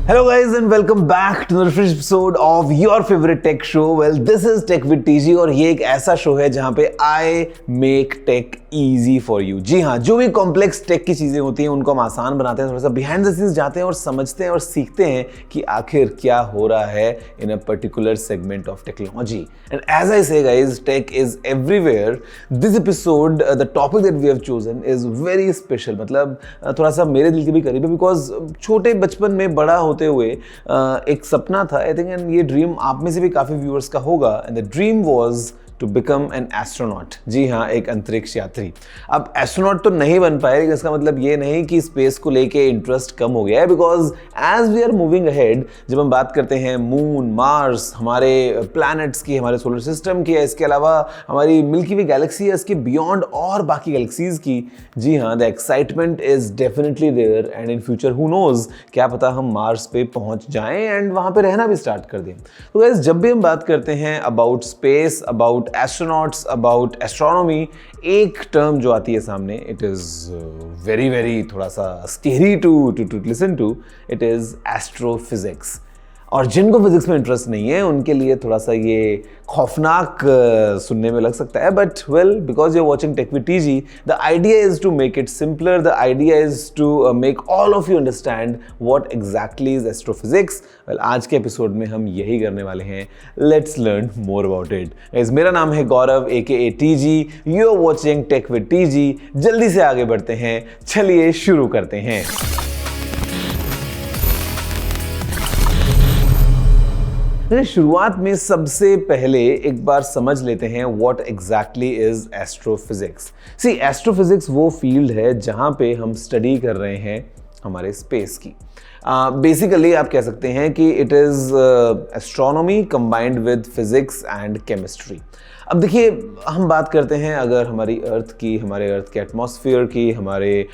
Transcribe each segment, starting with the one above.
Hello guys and welcome back to the fresh episode of your favorite tech show. Well, this is Tech with TG और ये एक ऐसा show है जहाँ पे I make tech easy for you. जी हाँ, जो भी कॉम्प्लेक्स टेक की चीज़ें होती हैं उनको हम आसान बनाते हैं, थोड़ा सा बिहाइंड द सीन्स जाते हैं और समझते हैं और सीखते हैं कि आखिर क्या हो रहा है in a particular segment of technology. And as I say guys, tech is everywhere. This episode the topic that we have chosen is very special. मतलब थोड़ा सा मेरे दिल के भी करीब है बिकॉज छोटे बचपन में बड़ा होते हुए एक सपना था आई थिंक, एंड ये ड्रीम आप में से भी काफी व्यूअर्स का होगा. And the dream was to become an astronaut. जी हाँ, एक अंतरिक्ष यात्री. अब एस्ट्रोनॉट तो नहीं बन पाए, लेकिन इसका मतलब ये नहीं कि स्पेस को लेके इंटरेस्ट कम हो गया है, because as we are moving ahead, जब हम बात करते हैं मून, मार्स, हमारे प्लैनेट्स की, हमारे सोलर सिस्टम की, इसके अलावा हमारी मिल्की वे गैलेक्सी है, इसके बियॉन्ड और बाकी गैलेक्सीज की, जी हाँ, the excitement is definitely there. And in future who knows, क्या पता हम मार्स पे पहुंच जाएं एंड वहां पे रहना भी स्टार्ट कर दें. तो गाइस, जब भी हम बात करते हैं about space, about astronauts, about astronomy, एक टर्म जो आती है सामने, इट इज वेरी वेरी थोड़ा सा scary to listen to. It is astrophysics. और जिनको फिजिक्स में इंटरेस्ट नहीं है उनके लिए थोड़ा सा ये खौफनाक सुनने में लग सकता है, but well, because you are watching tech with TG, the idea is to make it simpler. The idea is to make all of you understand what exactly is astrophysics. Well, आज के एपिसोड में हम यही करने वाले हैं. Let's learn more about it. मेरा नाम है Gaurav AKA TG. You are watching tech with TG. जल्दी से आगे बढ़ते हैं, चलिए शुरू करते हैं. शुरुआत में सबसे पहले एक बार समझ लेते हैं what exactly is astrophysics. See, astrophysics वो फील्ड है जहां पे हम स्टडी कर रहे हैं हमारे स्पेस की. बेसिकली आप कह सकते हैं कि it is astronomy combined with physics and chemistry. अब देखिए, हम बात करते हैं अगर हमारी अर्थ की, हमारे अर्थ के एटमॉस्फेयर की, हमारे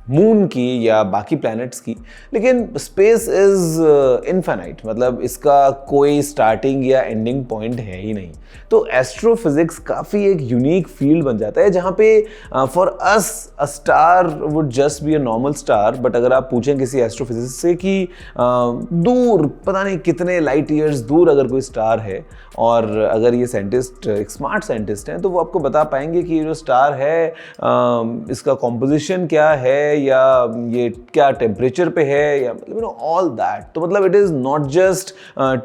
मून की या बाकी प्लैनेट्स की, लेकिन स्पेस इज इनफाइनाइट. मतलब इसका कोई स्टार्टिंग या एंडिंग पॉइंट है ही नहीं. तो एस्ट्रोफिजिक्स काफ़ी एक यूनिक फील्ड बन जाता है जहाँ पे for us a star would just be a normal star. But अगर आप पूछें किसी एस्ट्रोफिजिस्ट से कि दूर पता नहीं कितने लाइट ईयर्स दूर अगर कोई स्टार है, और अगर ये साइंटिस्ट एक स्मार्ट साइंटिस्ट हैं, तो वो आपको बता पाएंगे कि ये जो स्टार है इसका कॉम्पोजिशन क्या है, या ये क्या टेम्परेचर पे है, या मतलब ऑल दैट. तो मतलब it is not just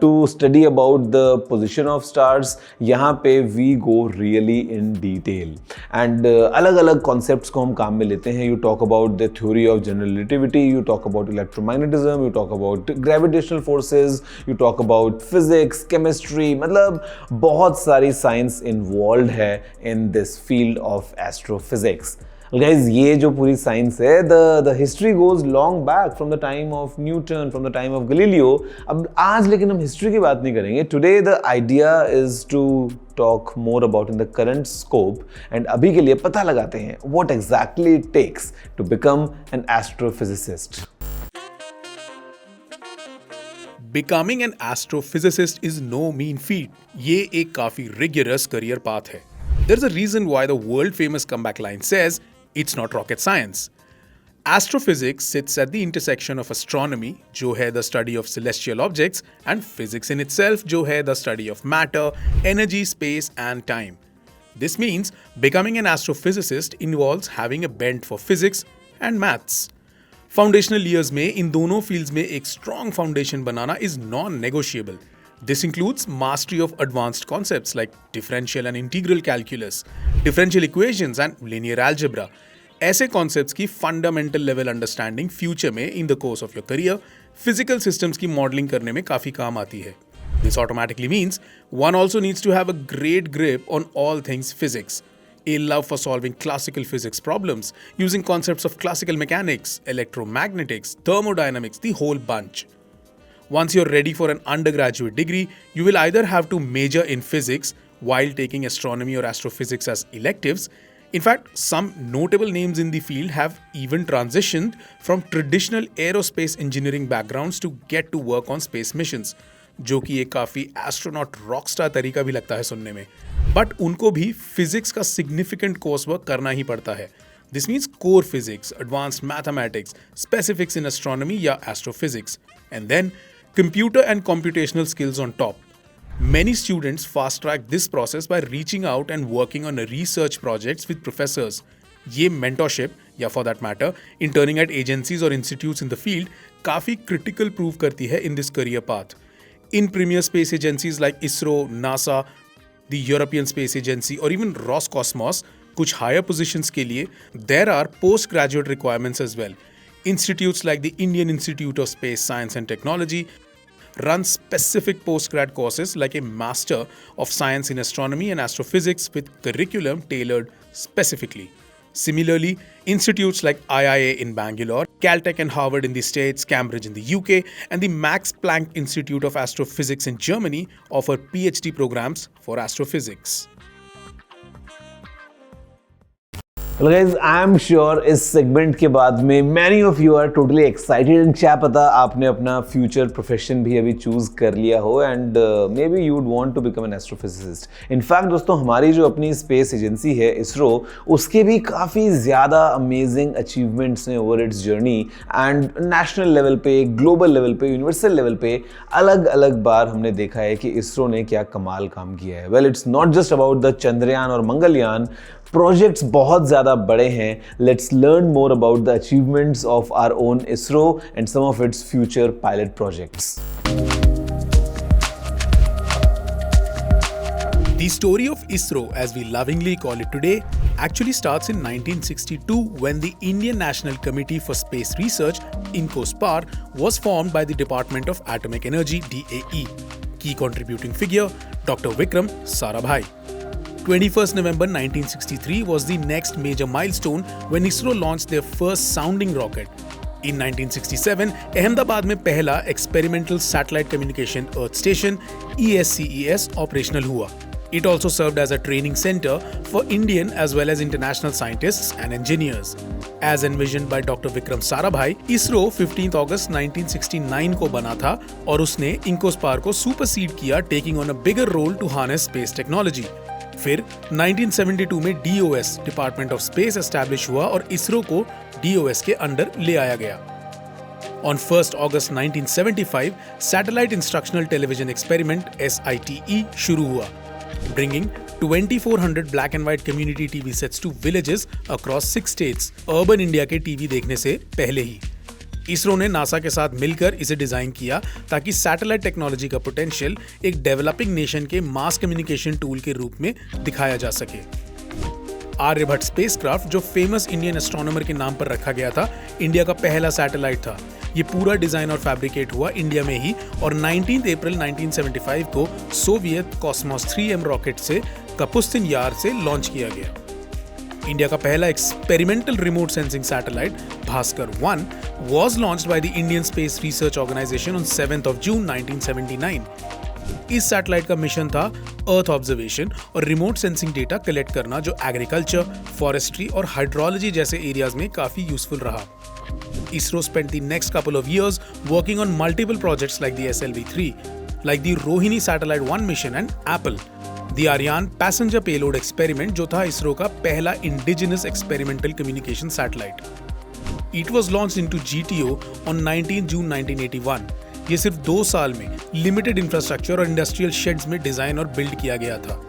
to study about the position of stars. यहाँ पे we go really in detail and अलग अलग कॉन्सेप्ट्स को हम काम में लेते हैं. You talk about the theory of general relativity, you talk about electromagnetism, you talk about gravitational forces, you talk about physics, chemistry. मतलब बहुत सारी साइंस इन्वॉल्व है in this field of astrophysics. Guys, ये जो पूरी साइंस है, the history goes long back from the time of Newton, from the time of Galileo. अब आज लेकिन हम हिस्ट्री की बात नहीं करेंगे. Today the idea is to talk more about in the current scope, and अभी के लिए पता लगाते हैं what exactly it takes to become an astrophysicist. Becoming an astrophysicist is no mean feat. ये एक काफी rigorous career path है. There's a reason why the world famous comeback line says it's not rocket science. Astrophysics sits at the intersection of astronomy, जो है the study of celestial objects, and physics in itself, जो है the study of matter, energy, space, and time. This means becoming an astrophysicist involves having a bent for physics and maths. Foundational years में इन दोनों fields में एक strong foundation banana is non-negotiable. This includes mastery of advanced concepts like differential and integral calculus, differential equations and linear algebra. ऐसे concepts की fundamental level understanding future में in the course of your career physical systems की modeling करने में काफी काम आती है. This automatically means one also needs to have a great grip on all things physics. A love for solving classical physics problems using concepts of classical mechanics, electromagnetics, thermodynamics, the whole bunch. Once you're ready for an undergraduate degree, you will either have to major in physics while taking astronomy or astrophysics as electives. In fact, some notable names in the field have even transitioned from traditional aerospace engineering backgrounds to get to work on space missions, जो कि एक काफ़ी astronaut Rockstar तरीका भी लगता है सुनने में. बट उनको भी फिजिक्स का सिग्निफिकेंट कोर्स वर्क करना ही पड़ता है. This means core physics, advanced mathematics, specifics in astronomy या astrophysics, and then computer and computational skills on top. Many students fast track this process by reaching out and working on research projects with professors. ये mentorship या for that matter interning at agencies or institutes in the field काफी critical prove करती है in this career path. In premier space agencies like ISRO, NASA, the European Space Agency or even Roscosmos, कुछ higher positions के लिए there are postgraduate requirements as well. Institutes like the Indian Institute of Space Science and Technology run specific postgrad courses like a Master of Science in Astronomy and Astrophysics with curriculum tailored specifically. Similarly, institutes like IIA in Bangalore, Caltech and Harvard in the States, Cambridge in the UK, and the Max Planck Institute of Astrophysics in Germany offer PhD programs for astrophysics. Well guys, I am sure इस segment के बाद में many of you are totally excited and क्या पता आपने अपना future profession भी अभी choose कर लिया हो and maybe you would want to become an astrophysicist. In fact दोस्तों हमारी जो अपनी space agency है ISRO उसके भी काफ़ी ज़्यादा amazing achievements हैं over its journey and national level पे, global level पे, universal level पे अलग अलग बार हमने देखा है कि ISRO ने क्या कमाल काम किया है. Well, it's not just about the Chandrayaan और मंगलयान. प्रोजेक्ट्स बहुत ज़्यादा बड़े हैं. Let's learn more about the achievements of our own ISRO and some of its future pilot projects. The story of ISRO, as we lovingly call it today, actually starts in 1962 when the Indian National Committee for Space Research, INCOSPAR, was formed by the Department of Atomic Energy, DAE. Key contributing figure, Dr. Vikram Sarabhai. 21st November 1963 was the next major milestone when ISRO launched their first sounding rocket. In 1967, Ahmedabad में पहला Experimental Satellite Communication Earth Station (ESCES) operational हुआ. It also served as a training center for Indian as well as international scientists and engineers. As envisioned by Dr. Vikram Sarabhai, ISRO 15 August 1969 को बना था और उसने INCOSPAR को supersede किया, taking on a bigger role to harness space technology. फिर 1972 में DOS department of space establish हुआ और इसरो को DOS के अंडर ले आया गया. On 1st August 1975, satellite instructional television experiment SITE शुरू हुआ, bringing 2400 black and white community TV sets to villages across 6 states. Urban India के टीवी देखने से पहले ही इसरो ने नासा के साथ मिलकर इसे डिजाइन किया ताकि सैटेलाइट टेक्नोलॉजी का पोटेंशियल एक डेवलपिंग नेशन के मास कम्युनिकेशन टूल के रूप में दिखाया जा सके. आर्यभट्ट स्पेसक्राफ्ट, जो फेमस इंडियन एस्ट्रोनॉमर के नाम पर रखा गया था, इंडिया का पहला सैटेलाइट था. ये पूरा डिजाइन और फैब्रिकेट हुआ इंडिया में ही और 19 अप्रैल 1975 को सोवियत कॉस्मोस 3M रॉकेट से कपुस्तिन यार से लॉन्च किया गया. इंडिया का पहला experimental remote sensing satellite Bhaskar 1 was launched by the Indian Space Research Organization on 7th of June 1979. इस सैटेलाइट का मिशन था अर्थ ऑब्जर्वेशन और रिमोट सेंसिंग डेटा कलेक्ट करना, जो एग्रीकल्चर, फॉरेस्ट्री और हाइड्रोलॉजी जैसे एरियाज में काफी यूजफुल रहा. ISRO spent the next couple of years working on multiple projects like the SLV-3, like the Rohini Satellite 1 mission and Apple. The Ariane passenger payload experiment, जो था इसरो का पहला indigenous experimental communication satellite. It was launched into GTO on 19 June 1981. ये सिर्फ 2 साल में limited infrastructure और industrial shades में डिजाइन और बिल्ड किया गया था.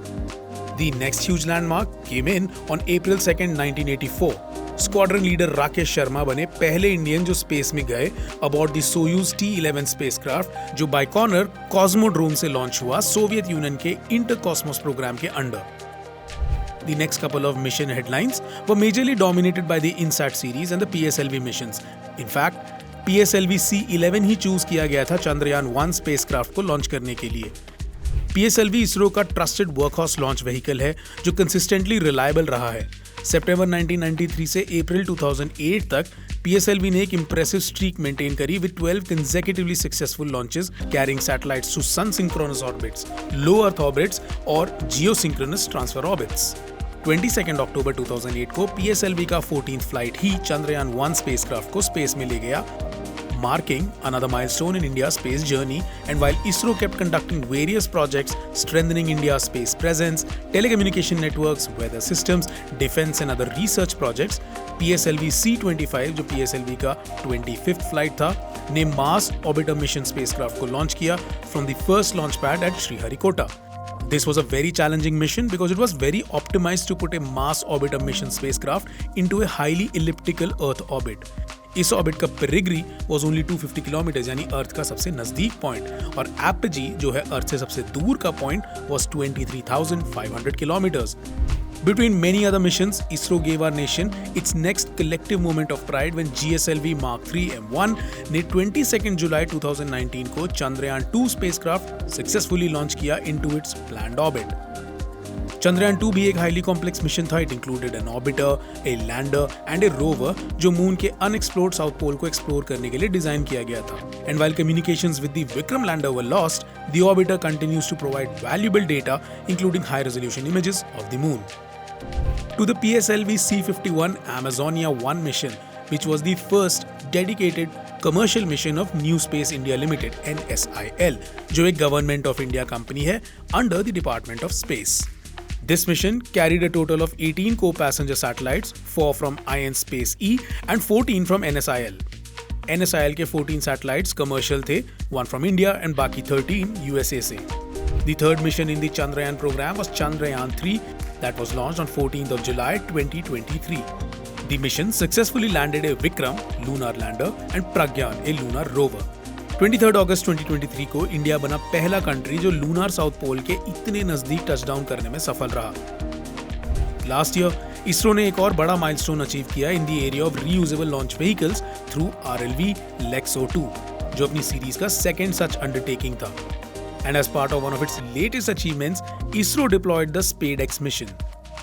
The next huge landmark came in on April 2nd, 1984. Squadron leader Rakesh Sharma बने पहले इंडियन जो स्पेस में गए अबॉर्ड द सोयूज T-11 स्पेसक्राफ्ट, जो बाइकॉनर कॉस्मोड्रोम से लॉन्च हुआ सोवियत यूनियन के इंटरकॉस्मोस प्रोग्राम के under. The next couple of mission headlines were majorly dominated by the INSAT series and the PSLV missions. In fact, PSLV C-11 he choose किया गया था Chandrayaan 1 spacecraft को launch करने के लिए. PSLV इसरो का ट्रस्टेड वर्कहॉर्स लॉन्च व्हीकल है जो कंसिस्टेंटली रिलायबल रहा है. सितंबर 1993 से अप्रैल 2008 तक PSLV ने एक इंप्रेसिव स्ट्रीक मेंटेन करी with 12 consecutively successful launches carrying satellites to sun synchronous orbits, low earth orbits और geosynchronous transfer orbits. 22 अक्टूबर 2008 को PSLV का 14th फ्लाइट ही चंद्रयान 1 स्पेसक्राफ्ट को स्पेस में ले गया, marking another milestone in India's space journey. And while ISRO kept conducting various projects strengthening India's space presence, telecommunication networks, weather systems, defense and other research projects, PSLV C-25 जो PSLV का 25th flight था ने Mars orbiter mission spacecraft को launch किया from the first launch pad at Sriharikota. This was a very challenging mission because it was very optimized to put a mass orbiter mission spacecraft into a highly elliptical Earth orbit. इस orbit का पेरिग्री was only 250 kilometre यानी अर्थ का सबसे नजदीक point और apogee जो है अर्थ से सबसे दूर का point was 23,500 kilometres. Between many other missions, ISRO gave our nation its next collective moment of pride when GSLV Mark 3 M1 ने 22 जुलाई 2019 को Chandrayaan-2 spacecraft successfully launch किया into its planned orbit. Chandrayaan-2 भी एक highly complex mission था. It included an orbiter, a lander and a rover जो moon के unexplored South Pole को explore करने के लिए डिजाइन किया गया था. And while communications with the Vikram lander were lost, the orbiter continues to provide valuable data including high-resolution images of the moon. To the PSLV C-51 Amazonia 1 mission, which was the first dedicated commercial mission of New Space India Limited (NSIL), जो एक Government of India company है under the Department of Space. This mission carried a total of 18 co-passenger satellites, 4 from INSpace E and 14 from NSIL. NSIL के 14 satellites commercial थे, 1 from India and बाकी 13 USA से. The third mission in the Chandrayaan program was Chandrayaan-3 that was launched on 14th of July 2023. The mission successfully landed a Vikram lunar lander and Pragyan, a lunar rover. 23rd August 2023 को India बना पहला country जो lunar south pole के इतने नजदीक touchdown करने में सफल रहा. लास्ट ईयर इसरो ने एक और बड़ा माइलस्टोन अचीव किया in the area of reusable launch vehicles through RLV LEXO-2 जो अपनी सीरीज का सेकेंड सच अंडरटेकिंग था. And as part of one of its latest achievements, ISRO deployed the SpadeX mission.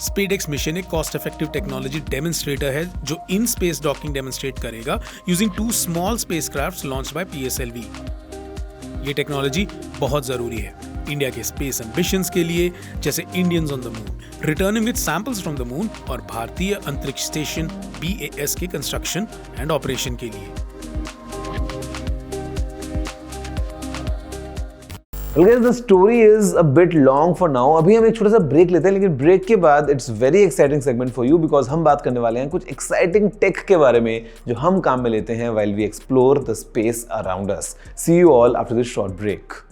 SpadeX mission एक cost-effective technology demonstrator है जो in-space docking demonstrate करेगा using 2 small spacecrafts launched by PSLV. ये technology बहुत जरूरी है India के स्पेस एम्बिशंस के लिए, जैसे Indians on the moon, returning with samples from the moon और भारतीय अंतरिक्ष स्टेशन BAS के कंस्ट्रक्शन एंड ऑपरेशन के लिए. Well guys, the story is a bit long for now. अभी हम एक छोटा सा ब्रेक लेते हैं, लेकिन ब्रेक के बाद it's very exciting segment for you because हम बात करने वाले हैं कुछ एक्साइटिंग टेक के बारे में जो हम काम में लेते हैं while we explore the space around us. See you all after this short break.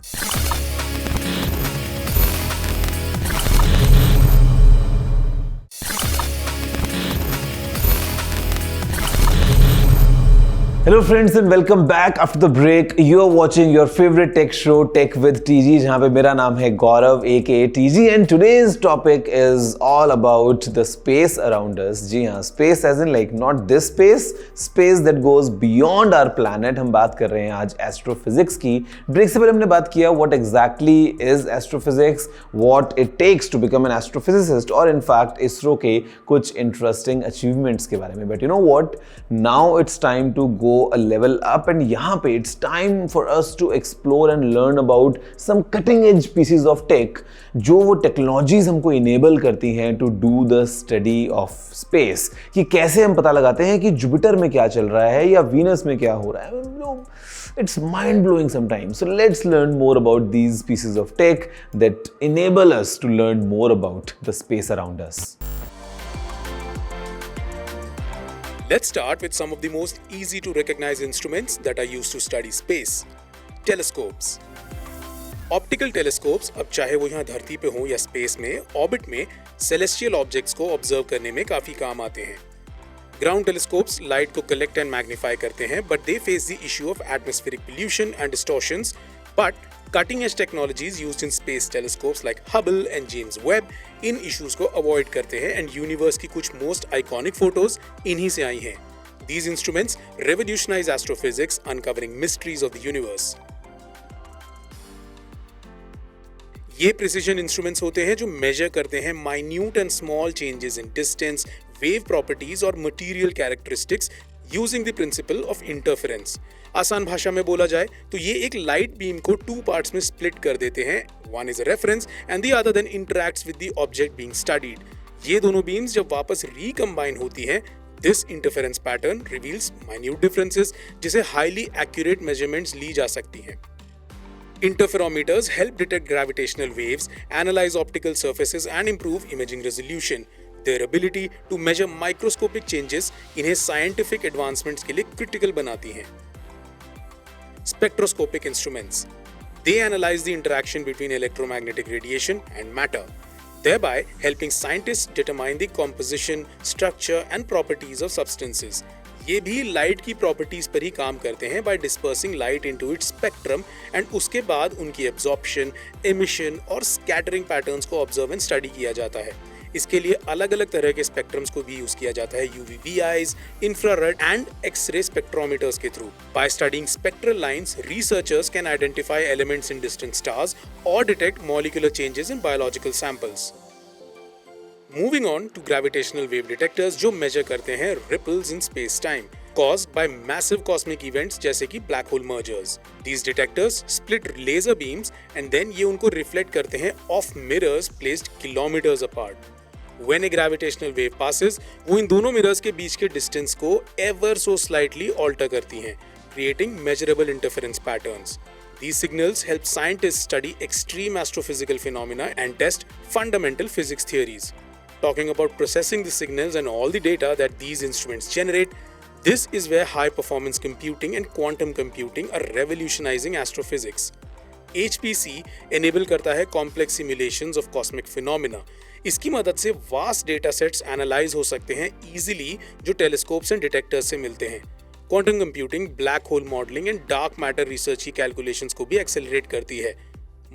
Hello friends and welcome back after the break. You are watching your favorite tech show Tech with TG जहाँ पे मेरा नाम है Gaurav aka TG and today's topic is all about the space around us. जी हाँ, space as in like not this space, space that goes beyond our planet. हम बात कर रहे हैं आज astrophysics की. ब्रेक से पहले हमने बात किया what exactly is astrophysics, what it takes to become an astrophysicist और in fact ISRO के कुछ interesting achievements के बारे में. But you know what? Now it's time to go a level up and यहाँ पे it's time for us to explore and learn about some cutting edge pieces of tech जो वो technologies हमको enable करती हैं to do the study of space. कि कैसे हम पता लगाते हैं कि जुपिटर में क्या चल रहा है या वीनस में क्या हो रहा है. It's mind-blowing sometimes. So let's learn more about these pieces of tech that enable us to learn more about the space around us. Let's start with some of the most easy to recognize instruments that are used to study space. Telescopes. Optical telescopes, अब चाहे वो यहाँ धरती पे हो या space में, orbit में सेलेस्टियल ऑब्जेक्ट्स को ऑब्जर्व करने में काफी काम आते हैं. ग्राउंड टेलीस्कोप्स लाइट को कलेक्ट एंड मैग्नीफाई करते हैं, but they face the issue of atmospheric pollution and distortions. But cutting edge technologies used in space telescopes like Hubble and James Webb in issues को avoid करते हैं and universe की कुछ most iconic photos इन्हीं से आई हैं. These instruments revolutionize astrophysics, uncovering mysteries of the universe. ये precision instruments होते हैं जो measure करते हैं minute and small changes in distance, wave properties और material characteristics using the principle of interference. आसान भाषा में बोला जाए तो ये एक लाइट बीम को 2 पार्ट्स में स्प्लिट कर देते हैं. One is a reference and the other then interacts with the object being studied. ये दोनों बीम्स जब वापस रिकम्बाइन होती हैं, this interference pattern reveals minute differences जिसे highly accurate measurements ली जा सकती हैं. Interferometers help detect gravitational waves, analyze optical surfaces and improve imaging resolution. Their ability to measure microscopic changes इन्हें scientific advancements के लिए critical बनाती हैं. Spectroscopic instruments. They analyze the interaction between electromagnetic radiation and matter, thereby helping scientists determine the composition, structure and properties of substances. ये भी light की properties पर ही काम करते हैं by dispersing light into its spectrum and उसके बाद उनकी absorption, emission और scattering patterns को observe and study किया जाता है. इसके लिए अलग अलग तरह के स्पेक्ट्रम्स को भी यूज किया जाता है UVBIs, infrared and X-ray spectrometers के through. By studying spectral lines, researchers can identify elements in distant stars or detect molecular changes in biological samples. Moving on to gravitational wave detectors जो measure करते हैं ripples in space-time caused by massive cosmic events जैसे कि black hole mergers. These detectors split laser beams and then ये उनको reflect करते हैं off mirrors placed kilometers apart. When a gravitational wave passes, वो इन दोनों mirrors के बीच के distance को ever so slightly alter करती हैं, creating measurable interference patterns. These signals help scientists study extreme astrophysical phenomena and test fundamental physics theories. Talking about processing the signals and all the data that these instruments generate, this is where high-performance computing and quantum computing are revolutionizing astrophysics. HPC enable करता है complex simulations of cosmic phenomena. इसकी मदद से vast data sets analyze हो सकते हैं easily जो telescopes and detectors से मिलते हैं. Quantum computing, black hole modeling and dark matter research की calculations को भी accelerate करती है.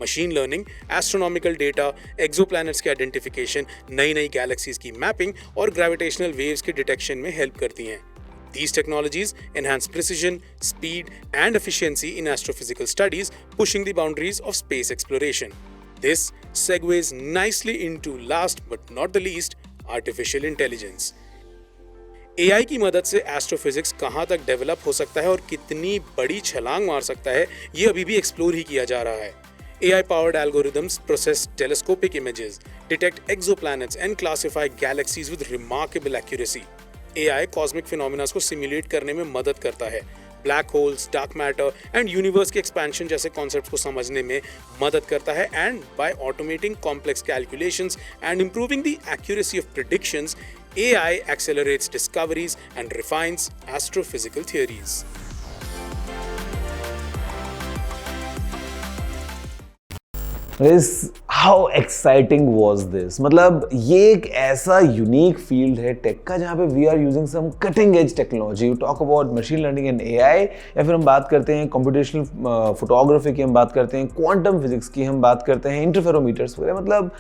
Machine learning, astronomical data, exoplanets के identification, नई galaxies की mapping और gravitational waves के detection में help करती हैं. These technologies enhance precision, speed and efficiency in astrophysical studies, pushing the boundaries of space exploration. This segues nicely into last but not the least, artificial intelligence. AI की मदद से astrophysics कहाँ तक develop हो सकता है और कितनी बड़ी छलांग मार सकता है, ये अभी भी एक्सप्लोर ही किया जा रहा है. AI-powered algorithms process telescopic images, detect exoplanets and classify galaxies with remarkable accuracy. AI cosmic phenomena को सिमुलेट करने में मदद करता है. Black holes, dark matter and universe के एक्सपेंशन जैसे कॉन्सेप्ट्स को समझने में मदद करता है and by automating complex calculations and improving the accuracy of predictions, AI accelerates discoveries and refines astrophysical theories. How exciting was this? मतलब ये एक ऐसा यूनिक फील्ड है टेक का जहाँ पे we are using some cutting edge technology. You talk about machine learning and AI, या फिर हम बात करते हैं कंप्यूटेशनल फोटोग्राफी की, हम बात करते हैं क्वांटम फिजिक्स की, हम बात करते हैं इंटरफेरोमीटर्स वगैरह. मतलब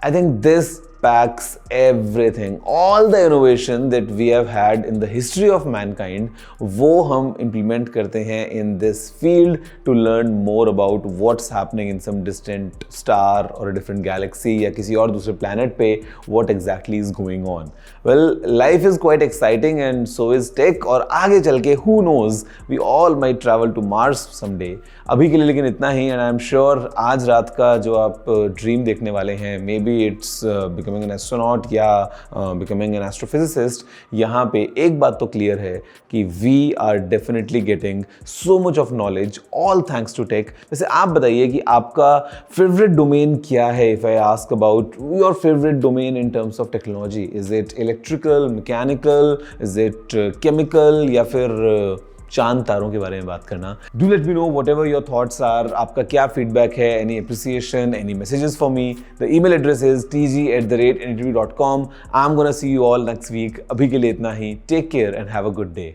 I think this packs everything. All the innovation that we have had in the history of mankind, वो हम implement करते हैं in this field to learn more about what's happening in some distant star or a different galaxy या किसी और दूसरे planet पे what exactly is going on. Well, life is quite exciting and so is tech, और आगे चल के who knows, we all might travel to Mars someday. अभी के लिए लेकिन इतना ही, and I'm sure आज रात का जो आप ड्रीम देखने वाले हैं, maybe it's becoming an astronaut या becoming an astrophysicist, यहाँ पे एक बात तो क्लियर है कि we are definitely getting so much of knowledge all thanks to tech. वैसे आप बताइए कि आपका favorite domain क्या है? If I ask about your favorite domain in terms of technology, is it electrical, mechanical, is it chemical, या फिर चांद तारों के बारे में बात करना? Do let me know whatever your thoughts are. आपका क्या feedback है? Any appreciation? Any messages for me? The email address is tg@interview.com. I'm gonna see you all next week. अभी के लिए इतना ही. Take care and have a good day.